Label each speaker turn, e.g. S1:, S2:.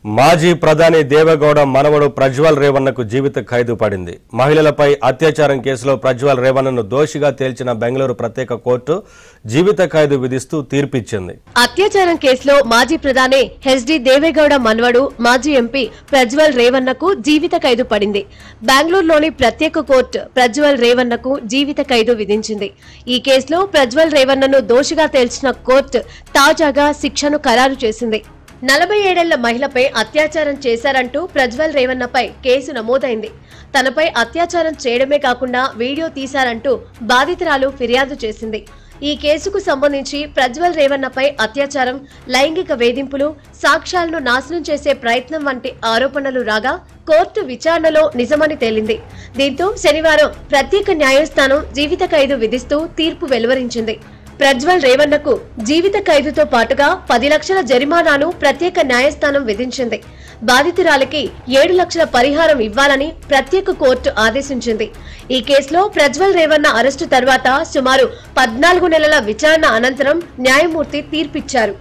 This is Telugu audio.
S1: మాజీ ప్రధాని దేవేగౌడ మనవడు ప్రజ్వల్ రేవన్నకు జీవిత ఖైదు పడింది. మహిళలపై అత్యాచారం కేసులో ప్రజ్వల్ రేవన్నను దోషిగా తేల్చిన బెంగళూరు ప్రత్యేక కోర్టు జీవిత ఖైదు విధిస్తూ తీర్పిచ్చింది.
S2: అత్యాచారం కేసులో మాజీ ప్రధాని హెచ్డి దేవేగౌడ మనవడు మాజీ ఎంపీ ప్రజ్వల్ రేవన్నకు జీవిత ఖైదు పడింది. బెంగళూరులోని ప్రత్యేక కోర్టు ప్రజ్వల్ రేవన్నకు జీవిత ఖైదు విధించింది. ఈ కేసులో ప్రజ్వల్ రేవన్నను దోషిగా తేల్చిన కోర్టు తాజాగా శిక్షను ఖరారు చేసింది. 47 ఏళ్ల మహిళపై అత్యాచారం చేశారంటూ ప్రజ్వల్ రేవన్నపై కేసు నమోదైంది. తనపై అత్యాచారం చేయడమే కాకుండా వీడియో తీశారంటూ బాధితురాలు ఫిర్యాదు చేసింది. ఈ కేసుకు సంబంధించి ప్రజ్వల్ రేవన్నపై అత్యాచారం, లైంగిక వేధింపులు, సాక్ష్యాలను నాశనం చేసే ప్రయత్నం వంటి ఆరోపణలు రాగా కోర్టు విచారణలో నిజమని తేలింది. దీంతో శనివారం ప్రత్యేక న్యాయస్థానం జీవిత ఖైదు విధిస్తూ తీర్పు వెలువరించింది. ప్రజ్వల్ రేవన్నకు జీవిత ఖైదుతో పాటుగా 10 లక్షల జరిమానాను ప్రత్యేక న్యాయస్థానం విధించింది. బాధితురాలికి 7 లక్షల పరిహారం ఇవ్వాలని ప్రత్యేక కోర్టు ఆదేశించింది. ఈ కేసులో ప్రజ్వల్ రేవన్న అరెస్టు తర్వాత సుమారు 14 నెలల విచారణ అనంతరం న్యాయమూర్తి తీర్పిచ్చారు.